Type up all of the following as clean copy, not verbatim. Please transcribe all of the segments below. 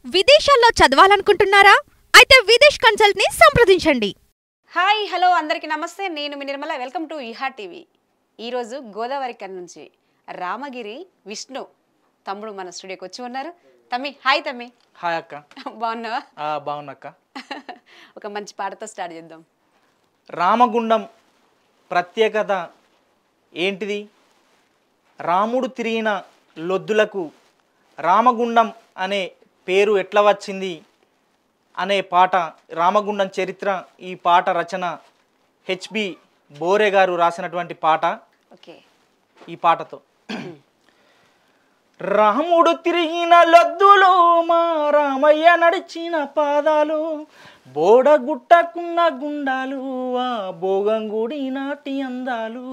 విదేశాల్లో చదవాలనుకుంటున్నారా? అయితే విదేశ్ కన్సల్ట్ ని సంప్రదించండి. హాయ్ హలో అందరికీ నమస్తే. నేను మీ నిర్మల. Welcome to Iha TV. ఈరోజు గోదావరి కన్ నుంచి రామగిరి విష్ణు తమ్ముడు మన స్టూడియోకి వచ్చి ఉన్నారు. తమ్మి హాయ్. తమ్మి హాయ్ అక్క. బాగున్నావా? బాగున్నా అక్క. ఒక మంచి పాటతో స్టార్ట్ చేద్దాం. రామగుండం ప్రత్యేకత ఏంటిది? రాముడు తిరిగిన లొద్దులకు రామగుండం అనే పేరు ఎట్లా వచ్చింది అనే పాట, రామగుండం చరిత్ర. ఈ పాట రచన హెచ్బి బోరే గారు రాసినటువంటి పాట. ఓకే, ఈ పాటతో రాముడు తిరిగిన లొద్దులు మా రామయ్య నడిచిన పాదాలు, బోడగుట్టకున్న గుండాలు ఆ భోగంగుడి నాటి అందాలు,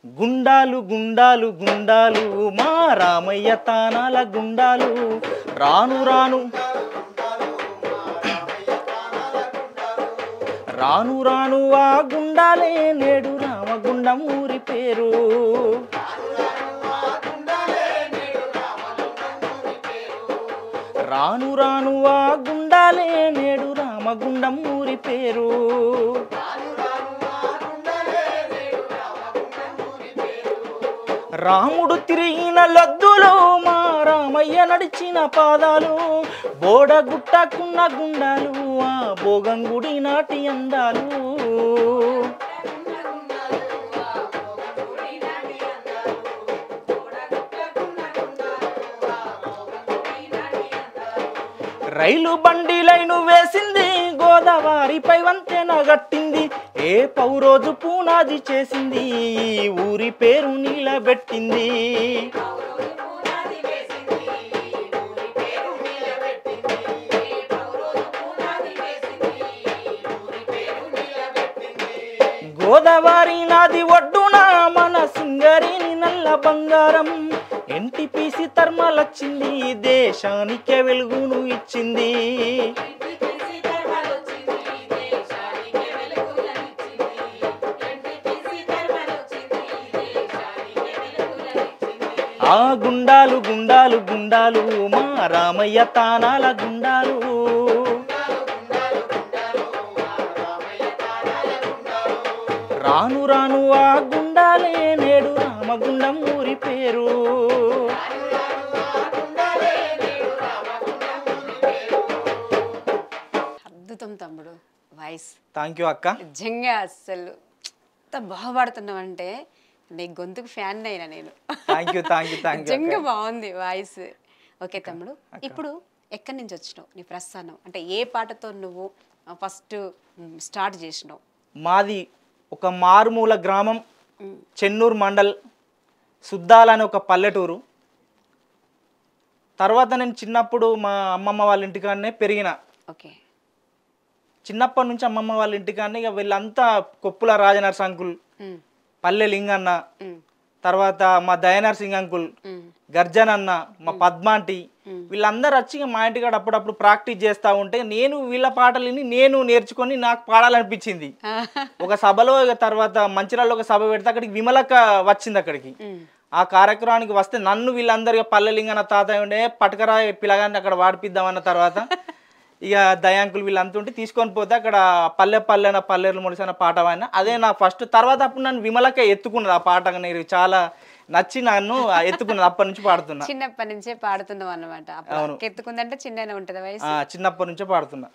గుండాలు గుండాలు గుండాలు మా రామయ్య తానాల గుండాలు, రాను రాను రాను రాను ఆ గుండాలే నేడు రామగుండం ఊరి పేరు. రాను రాను ఆ గుండాలే నేడు రామగుండం ఊరి పేరు. రాముడు తిరిగిన లొద్దులు మా రామయ్య నడిచిన పాదాలు, బోడగుట్టకున్న గుండాలు ఆ భోగంగుడి నాటి అందాలు. రైలు బండి లైను వేసింది, గోదావరిపై వంతెన గట్టింది, ఏ పౌరోజు పూనాది చేసింది, ఈ ఊరి పేరు నిలబెట్టింది. గోదావరి నది ఒడ్డున మన సింగరేణి నల్ల బంగారం, ఎన్టీపీసీ థర్మలొచ్చింది, దేశానికే వెలుగును ఇచ్చింది. ఆ గుండాలు గుండాలు గుండాలు మా రామయ్య తానాల గుండాలు. రాను రాను ఆ గుండాలే నేడు రామగుండం ఊరి పేరు. అద్భుతం తమ్ముడు, వాయిస్. థ్యాంక్ యూ అక్క. నిజంగా అసలు ఎంత బాగుపడుతున్నావంటే నీ గొంతుకు ఫ్యాన్ అయినా నేను. Thank you thank you thank you. నిజంగా బాగుంది వాయిస్. ఓకే తమ్ముడు, ఇప్పుడు ఎక్కడి నుంచి వచ్చినావు? నీ ప్రస్థానం అంటే ఏ పాటతో నువ్వు ఫస్ట్ స్టార్ట్ చేసినావు? మాది ఒక మారుమూల గ్రామం, చెన్నూరు మండల్, సుద్దాల అనే ఒక పల్లెటూరు. తర్వాత నేను చిన్నప్పుడు మా అమ్మమ్మ వాళ్ళ ఇంటికాడనే పెరిగిన. ఓకే, చిన్నప్పటి నుంచి అమ్మమ్మ వాళ్ళ ఇంటికాడనే ఇక వీళ్ళంతా కొప్పుల రాజనర్స్ అంకుల్, పల్లె లింగన్న, తర్వాత మా దయనర్సింగ్ అంకుల్, గర్జన్ అన్న, మా పద్మాంటి, వీళ్ళందరూ వచ్చి మా ఇంటికాడ అప్పుడప్పుడు ప్రాక్టీస్ చేస్తూ ఉంటే నేను వీళ్ళ పాటలు విని నేను నేర్చుకొని నాకు పాడాలనిపించింది. ఒక సభలో తర్వాత మంచిర్యాలలో ఒక సభ పెడితే అక్కడికి విమలక్క వచ్చింది. అక్కడికి ఆ కార్యక్రమానికి వస్తే నన్ను వీళ్ళందరూ పల్లె లింగన్న తాతయ్య ఉండే పటకరా పిల్లగాన్ని అక్కడ వాడిపిద్దామన్న తర్వాత ఇక దయాంకులు వీళ్ళంతా ఉంటే తీసుకొని పోతే అక్కడ పల్లె పల్లెన పల్లెలు ముడిసిన పాట వాడిన. అదే నా ఫస్ట్. తర్వాత అప్పుడు నన్ను విమలక్క ఎత్తుకున్నది. ఆ పాట నేను చాలా నచ్చి నన్ను ఎత్తుకున్నది. అప్పటి నుంచి పాడుతున్నా. చిన్నప్పటి నుంచే పాడుతున్నావు అన్నమాట. ఎత్తుకుందంటే చిన్ననే ఉంటది వయసు. చిన్నప్పటి నుంచే పాడుతున్నా.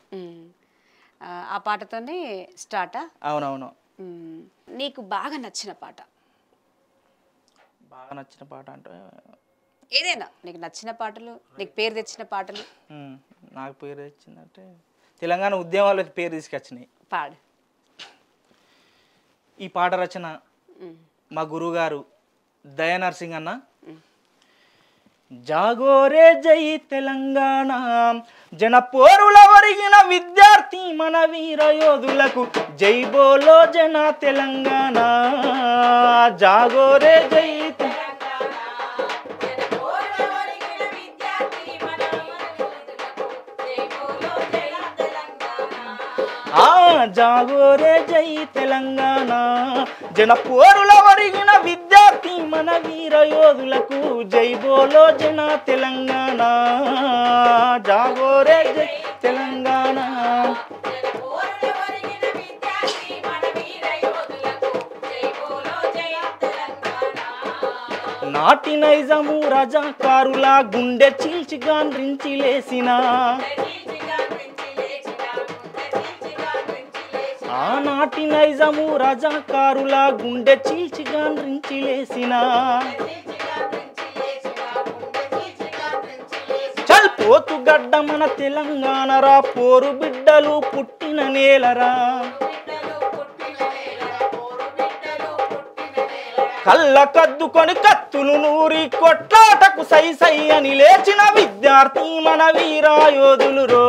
ఆ పాటతోనే స్టార్టా? అవునవును. నీకు బాగా నచ్చిన పాట? బాగా నచ్చిన పాట అంటే ఏదైనా నీకు నచ్చిన పాటలు, నీకు పేరు తెచ్చిన పాటలు. నాకు పేరు తెచ్చిందంటే తెలంగాణ ఉద్యమాల్లో పేరు తీసుకొచ్చినాయి. పాడు. ఈ పాట రచన మా గురువుగారు దయనర్సింగ్ అన్న. జాగోరే జై తెలంగాణ, జనపోరుల ఒరిగిన విద్యార్థి మన వీర యోధులకు జై బోలో జన తెలంగాణ. జాగోరే జై జాగోరే జై తెలంగాణ, జనపోరుల ఒరిగిన విద్యార్థి మన వీర యోధులకు జై బోలో జన తెలంగాణ జాగోరే జై తెలంగాణ నాటి నైజము రజాకారుల గుండె చీల్చిగాండ్రించి లేసిన ఆనాటి నైజము రజాకారుల గుండె చీల్చిగాండ్రించి లేసిన చల్ పోతుగడ్డ మన తెలంగాణ రా పోరు బిడ్డలు పుట్టిన నేలరా కళ్ళ కద్దుకొని కత్తులు నూరి కొట్లాటకు సై సై అని లేచిన విద్యార్థి మన వీరాయోధులు రో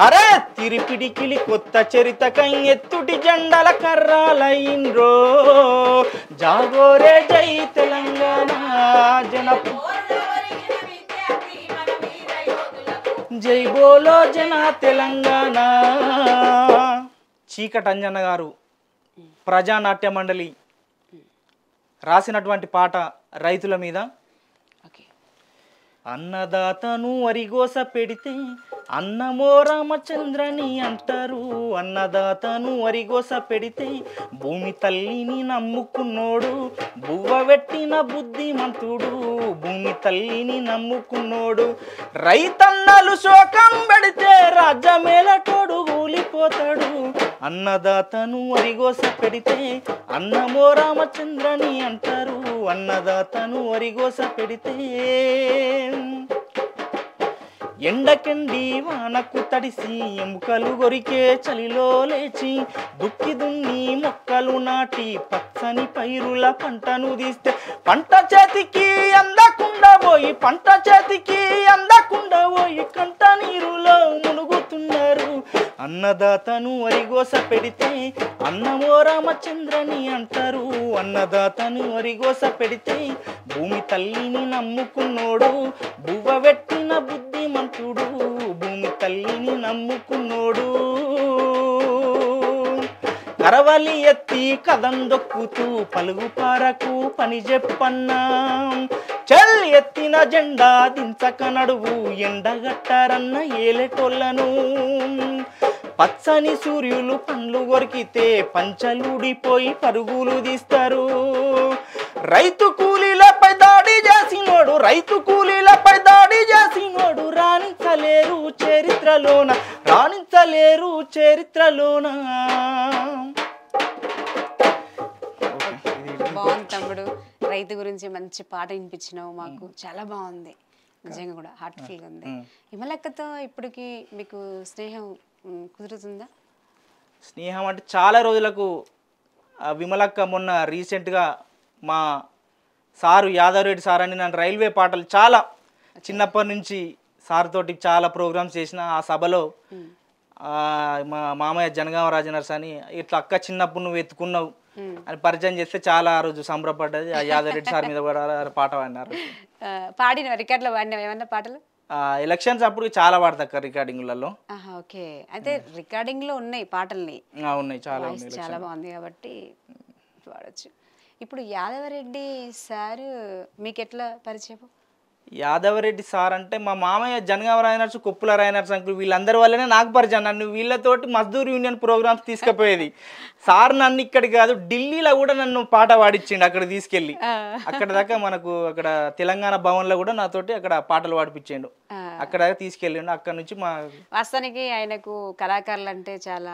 అరే తిరిపిడికిలి కొత్త చరిత ఎత్తుటి జెండల కర్రాలైన్రో జాగోరే జై తెలంగాణ జన జై బోలో జన తెలంగాణ. చీకటంజన్న గారు ప్రజానాట్య మండలి రాసినటువంటి పాట రైతుల మీద. అన్నదాతను వరిగోస పెడితే అన్నమో రామచంద్రని అంటారు. అన్నదాతను వరిగోస పెడితే భూమి తల్లిని నమ్ముకున్నోడు బువ్వ పెట్టిన బుద్ధిమంతుడు. భూమి తల్లిని నమ్ముకున్నోడు రైతన్నలు శోకం పెడితే రాజ్యమేలటోడు కూలిపోతాడు. అన్నదాతను వరిగోస పెడితే అన్నమో రామచంద్రని అంటారు. అన్నదాతను వరిగోస పెడితే ఎండకెండి వానకు తడిసి ఎముకలు గొరికే చలిలో లేచి దుక్కి దున్ని మొక్కలు నాటి పచ్చని పైరుల పంటను తీస్తే పంట చేతికి అందకుండా పోయి పంట చేతికి అందకుండా పోయి కంట నీరులో మునుగుతున్నారు. అన్నదాతను వరిగోస పెడితే అన్నమో రామచంద్రని అంటారు. అన్నదాతను వరిగోస పెడితే భూమి తల్లిని నమ్ముకున్నోడు బువ్వ పెట్టిన బుద్ధిమంతుడు. భూమి తల్లిని నమ్ముకున్నోడు కరవలి ఎత్తి కదందొక్కుతూ పలుగు పారకు పని చెప్పన్నా. చల్ ఎత్తిన జెండా దించక నడువు ఎండగట్టారన్న ఏలేటోళ్ళను. పచ్చని సూర్యులు పండ్లు కొరికితే పంచలుడిపోయి పరుగులు తీస్తారు. రైతు కూలీలపై దాడి చేసినోడు రైతు కూలీలపై దాడి చేసినోడు రాణించలేరు చరిత్రలోన రాణించలేరు చరిత్రలోన. బాగుంది తమ్ముడు, రైతు గురించి మంచి పాట వినిపించినావు మాకు, చాలా బాగుంది నిజంగా కూడా, హార్ట్ఫుల్గా ఉంది. విమలక్కతో ఇప్పటికి మీకు స్నేహం కుదురుతుందా? స్నేహం అంటే చాలా రోజులకు విమలక్క మొన్న రీసెంట్గా మా సారు యాదవ్ రెడ్డి సార్ అని నన్ను రైల్వే పాటలు చాలా చిన్నప్పటి నుంచి సార్ తోటి చాలా ప్రోగ్రామ్స్ చేసిన. ఆ సభలో మా మామయ్య జనగామ రాజనర్స్ అని ఇట్లా అక్క చిన్నప్పుడు నువ్వు ఎత్తుకున్నావు అని పరిచయం చేస్తే చాలా ఆ రోజు సంబరపడ్డది. ఆ యాదవ్ రెడ్డి సార్ మీద కూడా పాట పాడినారు. పాడిన రికార్డులో పాడినావు ఏమన్నా పాటలు? ఎలక్షన్స్ అప్పుడు చాలా పాడతా రికార్డింగ్లలో. ఓకే, అయితే రికార్డింగ్ లో ఉన్నాయి పాటల్ని? ఉన్నాయి, చాలా చాలా బాగుంది కాబట్టి పాడచ్చు. ఇప్పుడు యాదవరెడ్డి సార్ మీకు ఎట్లా పరిచయం? యాదవరెడ్డి సార్ అంటే మా మామయ్య జనగామ రాయనర్స్ కొప్పుల రాయనర్స్ అంకుల్ వీళ్ళందరి వల్లనే నాకు పరిచయం. నన్ను వీళ్ళతోటి మజ్దూర్ యూనియన్ ప్రోగ్రామ్స్ తీసుకుపోయేది సార్. నన్ను ఇక్కడికి కాదు ఢిల్లీలో కూడా నన్ను పాట పాడిచ్చిండు అక్కడ తీసుకెళ్ళి. అక్కడ దాకా మనకు అక్కడ తెలంగాణ భవన్లో కూడా నాతోటి అక్కడ పాటలు పాడిపించిండు. అక్కడ దాకా తీసుకెళ్ళిండు. అక్కడ నుంచి మా వాస్తవానికి ఆయనకు కళాకారులు అంటే చాలా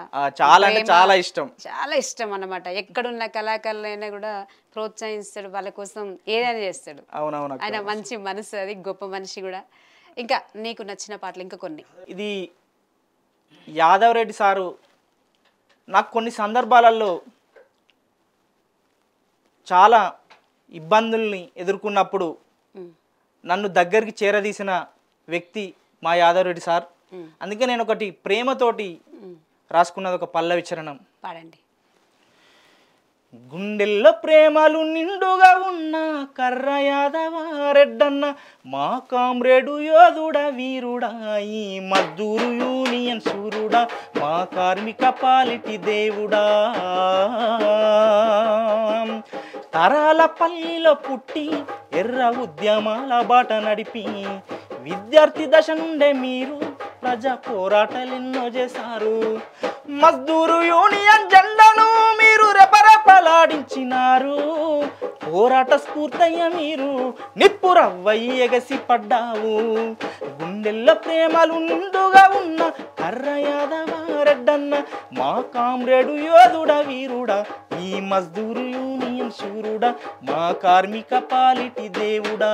అంటే చాలా ఇష్టం, చాలా ఇష్టం అన్నమాట. ఎక్కడున్న కళాకారులైనా కూడా ప్రోత్సహిస్తాడు, వాళ్ళ కోసం ఏదైనా చేస్తాడు. అవునవును, ఆయన మంచి మనసు, అది గొప్ప మనిషి కూడా. ఇంకా నీకు నచ్చిన పాటలు ఇంకా కొన్ని? ఇది యాదవ్ రెడ్డి సారు నాకు కొన్ని సందర్భాలలో చాలా ఇబ్బందుల్ని ఎదుర్కొన్నప్పుడు నన్ను దగ్గరికి చేరదీసిన వ్యక్తి మా యాదవ్ రెడ్డి సార్. అందుకే నేను ఒకటి ప్రేమతోటి రాసుకున్నది ఒక పల్లవి చరణం. పాడండి. గుండెల్లో ప్రేమలు నిండుగా ఉన్న కర్ర యాదవ రెడ్డన్న మా కామ్రేడు యోధుడా వీరుడా ఈ మజ్దూరు యూనియన్ సూరుడా మా కార్మిక పాలిటి దేవుడా. తరాల పల్లిలో పుట్టి ఎర్ర ఉద్యమాల బాట నడిపి విద్యార్థి దశ నుండే మీరు ప్రజా పోరాటాలెన్నో చేశారు. మజ్దూరు యూనియన్ జెండాను మీరు రెపరెపలాడించినారు. పోరాట స్ఫూర్తయ్య మీరు నిప్పు రవ్వయి ఎగసి పడ్డావు. గుండెల్లో ప్రేమలు నిండుగా ఉన్న కర్ర యాదవ రెడ్డన్న మా కామ్రేడు యోధుడా వీరుడా, ఈ మజ్దూరు యూనియన్ శూరుడా, మా కార్మిక పాలిటి దేవుడా.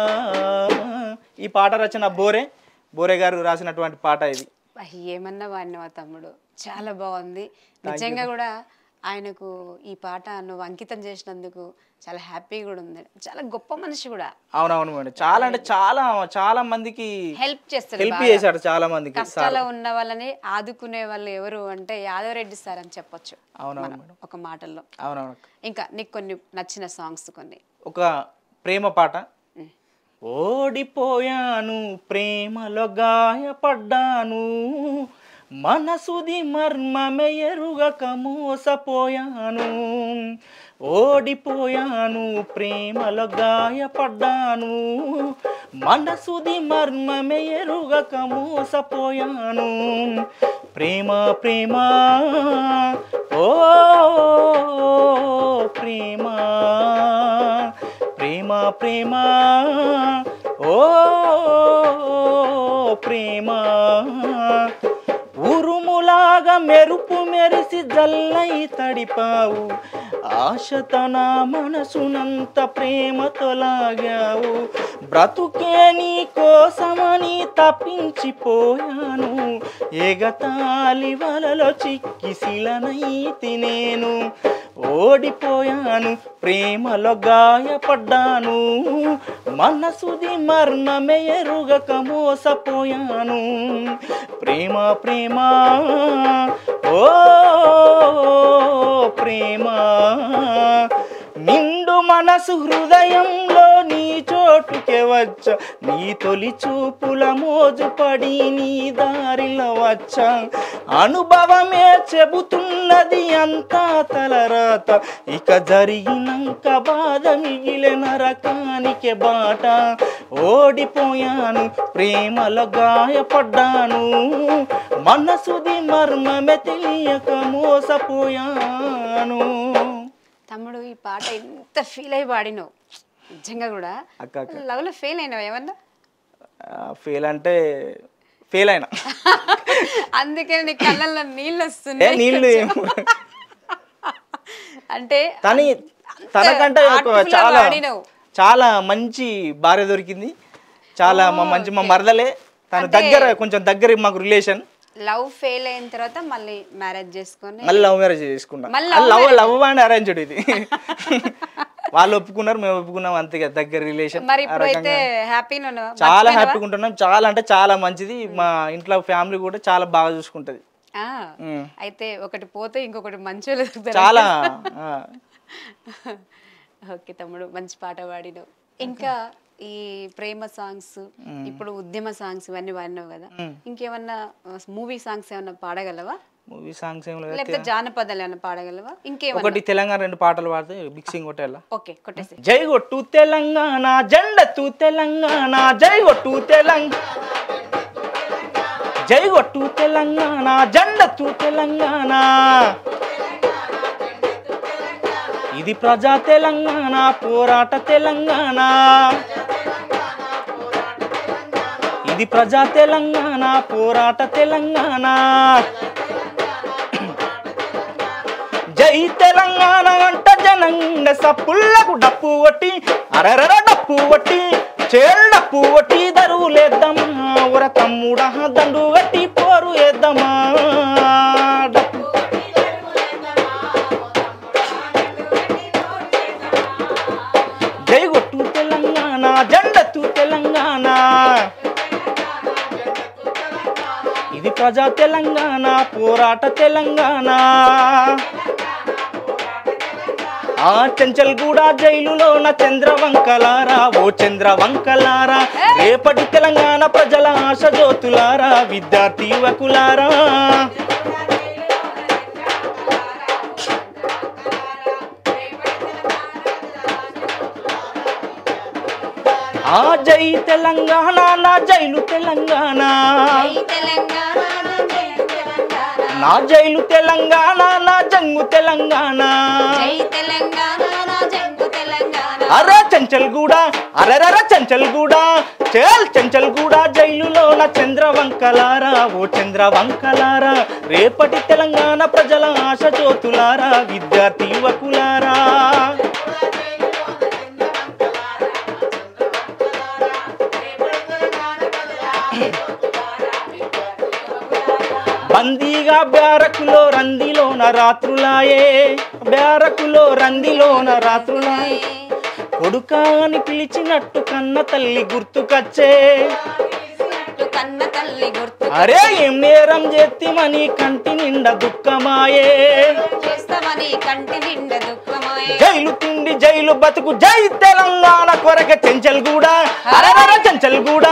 ఈ పాట రచన బోరే గారు రాసినటువంటి పాట ఇది. ఏమన్నా వాడినవా తమ్ముడు, చాలా బాగుంది నిజంగా కూడా. ఆయనకు ఈ పాట నువ్వు అంకితం చేసినందుకు చాలా హ్యాపీ కూడా ఉంది. చాలా గొప్ప మనిషి కూడా. అవునవును మేడం, చాలా అంటే చాలా మందికి హెల్ప్ చేశాడు. చాలా మందికి కష్టాల్లో ఉన్న వాళ్ళని ఆదుకునే వాళ్ళు ఎవరు అంటే యాదవరెడ్డి సార్ అని చెప్పొచ్చు. అవునవును ఒక మాటల్లో. అవునవును. ఇంకా నీకు కొన్ని నచ్చిన సాంగ్స్ కొన్ని. ఒక ప్రేమ పాట. ఓడిపోయాను ప్రేమలో గాయపడ్డాను, మనసుది మర్మమే ఎరుగక మోసపోయాను. ఓడిపోయాను ప్రేమలో గాయపడ్డాను, మనసుది మర్మమే ఎరుగక మోసపోయాను. ప్రేమ ప్రేమ ఓ ప్రేమ, ప్రేమ ప్రేమ ఓ ప్రేమ, ఉరుములాగా మెరుపు మెరిసి జల్లై తడిపావు. ఆశతో నా మనసునంత ప్రేమతో లాగావు. బ్రతుకే నీ కోసమని తప్పించిపోయాను, ఎగతాళి వలలో చిక్కి శిలనైతి నేను. ఓడిపోయాను ప్రేమలో గాయపడ్డాను, మనసుది మర్మమే ఎరుగక మోసపోయాను. ప్రేమ ప్రేమ ఓ ప్రేమ, నిండు మనసు హృదయంలో నీ చోటుకే వచ్చా. నీ తొలి చూపుల మోజుపడి నీ దారిలో వచ్చా. అనుభవమే చెబుతున్నది అంతా తలరాత, ఇక జరిగినంక బాధ మిగిలే నరకానికే బాట. ఓడిపోయాను ప్రేమలో గాయపడ్డాను, మనసుది మర్మమే తెలియక మోసపోయాను. తమ్ముడు ఈ పాట ఎంత ఫీల్ అయి పాడినావు నిజంగా కూడా. లవ్ లో ఫెయిల్ అయినావు ఏమన్నా? ఫెయిల్ అంటే ఫెయిల్ అయినా, అందుకే నీ కళ్ళల్లో నీళ్ళు వస్తున్నాయి. నీళ్ళు అంటే తనకంటే చాలా మంచి భార్య దొరికింది. చాలా మా మరదలే తన దగ్గర, కొంచెం దగ్గర మాకు రిలేషన్. లవ్ ఫెయిల్ అయిన తర్వాత మళ్ళీ మ్యారేజ్ చేసుకొని మళ్ళీ లవ్ మ్యారేజ్ చేసుకున్నాం. లవ్ అండ్ అరేంజ్డ్ ఇది. వాళ్ళు ఒప్పుకున్నారు, మేము ఒప్పుకున్నాం, అంతే కదా, దగ్గర రిలేషన్. మరి ఇప్పుడైతే హ్యాపీగా ఉన్నావా? చాలా హ్యాపీగా ఉంటున్నాం. చాలా అంటే చాలా మంచిది. మా ఇంట్లో ఫ్యామిలీ కూడా చాలా బాగా చూసుకుంటది. అయితే ఒకటి పోతే ఇంకొకటి మంచోళ్ళు చాలా. ఓకే తమ్ముడు, మంచి పాట పాడినావు. ఇంకా ఈ ప్రేమ సాంగ్స్, ఇప్పుడు ఉద్యమ సాంగ్స్ ఇవన్నీ పాడినావు కదా, ఇంకేమన్నా మూవీ సాంగ్స్ ఏమన్నా పాడగలవా? మూవీ సాంగ్స్ ఏం లేకపోతే జానపదాలు ఏమన్నా పాడగలవా? ఇంకేమన్నా? ఒకటి తెలంగాణ 2 పాటలు పాడితే మిక్సింగ్ కొట్టేలా. ఓకే కొట్టేసి. జై కొట్టు తెలంగాణ జెండెత్తు తెలంగాణ, జై కొట్టు తెలంగాణ, జై కొట్టు తెలంగాణ జెండెత్తు తెలంగాణ, ఇది ప్రజా తెలంగాణ పోరాట తెలంగాణ, ఇది ప్రజా తెలంగాణ పోరాట తెలంగాణ. జై తెలంగాణ అంట జనంగ సప్పుళ్లకు డప్పు కొట్టి, అరరర డప్పు కొట్టి, చేల్ డప్పు కొట్టి దరువులేద్దామా, ఉర తమ్ముడా దండు కట్టి పోరు వేద్దామా. జై కొట్టు తెలంగాణ జెండెత్తు తెలంగాణ, ఇది ప్రజా తెలంగాణ పోరాట తెలంగాణ. ఆ చెంచల్గూడ జైలులోన చంద్రవంకలారా, ఓ చంద్రవంకలారా, రేపటి తెలంగాణ ప్రజల ఆశ జ్యోతులారా, విద్యార్థి యువకులారా. నా జై తెలంగాణ నా జైలు తెలంగాణ నా జైలు తెలంగాణ నా జంగు తెలంగాణ అరే చెంచల్గూడ అరెరర చెంచల్గూడ చెంచల్గూడ జైలులో నా చంద్రవంకలారా ఓ చంద్రవంకలారా రేపటి తెలంగాణ ప్రజల ఆశ జ్యోతులారా విద్యార్థి యువకులారా బందీగా బ్యారకులో రందిలోన రాత్రులాయే బ్యారకులో రందిలోన రాత్రులాయే కొడుకా అని పిలిచినట్టు కన్న తల్లి గుర్తుకొచ్చే అరే ఏం నేరం చేతిమని కంటి నిండా దుఃఖమాయే జైలు తిండి జైలు బతుకు జై తెలంగాణ కొరక చెంచల్గూడ అరెరర చెంచల్గూడ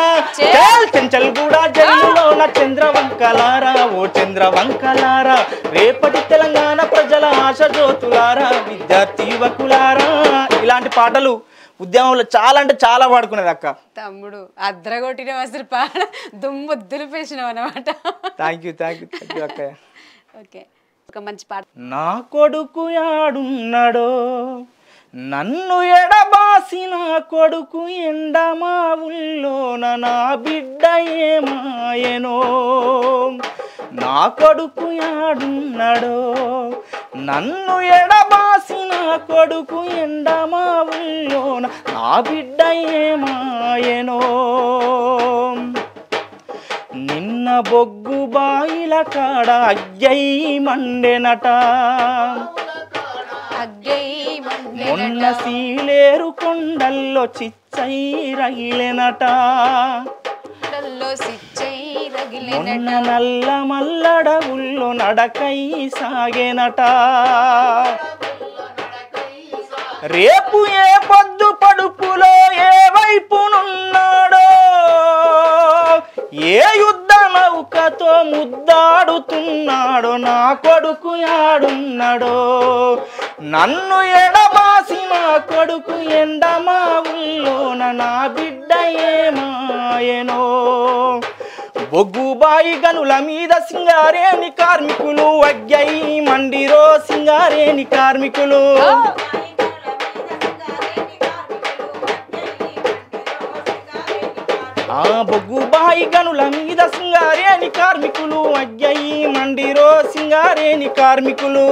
చెంచల్గూడ జైలులో నా చంద్రవంకలారా ఓ చంద్రవంకలారా రేపటి తెలంగాణ ప్రజల ఆశ జ్యోతులారా విద్యార్థి యువకులారా ఇలాంటి పాటలు ఉద్యమంలో చాలా అంటే చాలా పాడుకునేది అక్క తమ్ముడు అద్రగొట్టిన అసలు పాట దుమ్ము దులిపేసినావు అన్నమాట థ్యాంక్ యూ అక్క ఓకే ఒక మంచి పాట నా కొడుకు యాడున్నాడో నన్ను ఎడబాసిన కొడుకు ఎండమా ఊళ్ళోన నా బిడ్డ ఏమాయనో నా కొడుకు యాడున్నాడో నన్ను ఎడబాసిన కొడుకు ఎండమా ఊళ్ళోన నా బిడ్డ ఏమాయనో నిన్న బొగ్గు బాయిల కాడ అగ్గయ్యి మండెనట మొన్న సీలేరు కొండల్లో చిచ్చై రగిలెనట మొన్న నల్ల మల్లడవుల్లో నడకై సాగెనట రేపు ఏ పొద్దు పడుపులో ఏ వైపునున్నాడో ఏ యుద్ధ నౌకతో ముద్దాడుతున్నాడో నా కొడుకు యాడున్నాడో నన్ను ఎడబాసిన కొడుకు ఎండమా ఊళ్ళోన నా బిడ్డ ఏమాయనో బొగ్గుబాయి గనుల మీద సింగారేని కార్మికులు అగ్గై మండిరో సింగారేని కార్మికులు ఆ బొగ్గుబాయి గనుల మీద సింగారేని కార్మికులు అగ్గయి మండిరో సింగారేని కార్మికులు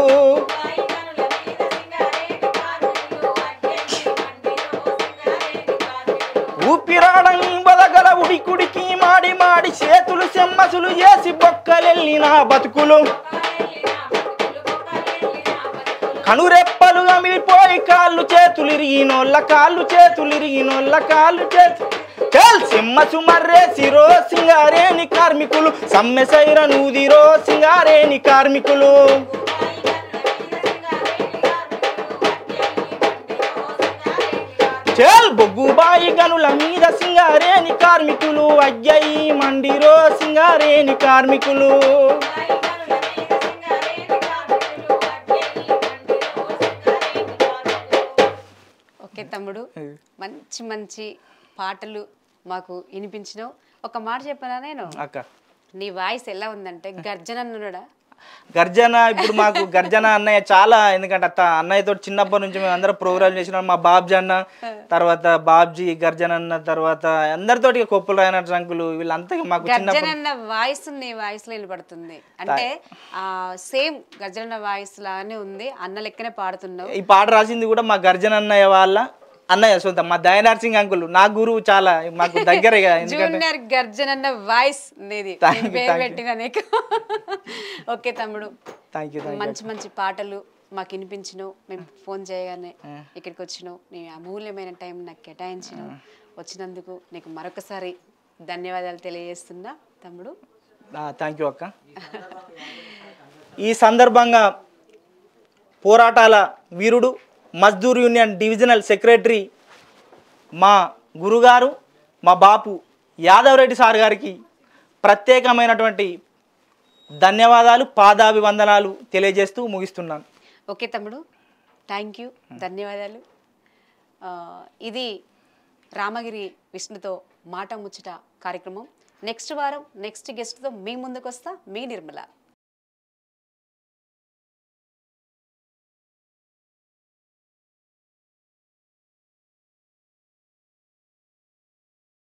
ఊపిరాడని బదగల ఉడికుడికి మాడి మాడి చేతులు సెమ్మసులు చేసి బొక్కలెళ్ళిన బతుకులు కనురెప్పలు అమిలిపోయి కాళ్ళు చేతులు ఇరిగినోళ్ళ కాళ్ళు చేతులు ఇరిగినోళ్ళ కాళ్ళు చేతులు సింహసు మర్రేసిరో సింగారేని కార్మికులు సమ్మె సైర నూదిరో సింగారేని కార్మికులు బొగ్గుబాయి గనుల మీద సింగారేని కార్మికులు అగ్గయి మండిరో సింగారేని కార్మికులు ఓకే తమ్ముడు మంచి మంచి పాటలు మాకు వినిపించినావు ఒక మాట చెప్పనా నేను అక్క నీ వాయిస్ ఎలా ఉందంటే గర్జన అన్నాడా గర్జన ఇప్పుడు మాకు గర్జన అన్నయ్య చాలా ఎందుకంటే అన్నయ్యతో చిన్నప్పటి నుంచి మేము అందరం ప్రోగ్రామ్ చేసినాం మా బాబ్జీ అన్న తర్వాత బాబ్జీ గర్జన అన్న తర్వాత అందరితోటి కొప్పులు రాయన రంకులు వీళ్ళంతా మాకు గర్జన అన్న వాయిస్ నీ వాయిస్ లో వినపడుతుంది అంటే సేమ్ గర్జన వాయిస్ లానే ఉంది అన్న లెక్కనే పాడుతున్నావు ఈ పాట రాసింది కూడా మా గర్జన అన్నయ్య వాళ్ళ అన్నయ్య సొంత మా దయనార్ సింగ్ అంకుల్ నా గురువు చాలా మాకు దగ్గర జూనియర్ గర్జన్ అన్న వాయిస్ నీది పేరు పెట్టిన నీకు ఓకే తమ్ముడు మంచి మంచి పాటలు మాకు వినిపించినావు మేము ఫోన్ చేయగానే ఇక్కడికి వచ్చినావు నీ అమూల్యమైన టైం నాకు కేటాయించినావు వచ్చినందుకు నీకు మరొకసారి ధన్యవాదాలు తెలియజేస్తున్నా తమ్ముడు థ్యాంక్ యూ అక్క ఈ సందర్భంగా పోరాటాల వీరుడు మజ్దూర్ యూనియన్ డివిజనల్ సెక్రటరీ మా గురుగారు మా బాపు యాదవ్ రెడ్డి సార్ గారికి ప్రత్యేకమైనటువంటి ధన్యవాదాలు పాదాభివందనాలు తెలియజేస్తూ ముగిస్తున్నాను ఓకే తమ్ముడు థ్యాంక్ యూ ధన్యవాదాలు ఇది రామగిరి విష్ణుతో మాట ముచ్చట కార్యక్రమం. నెక్స్ట్ వారం నెక్స్ట్ గెస్ట్తో మీ ముందుకు వస్తా, మీ నిర్మల.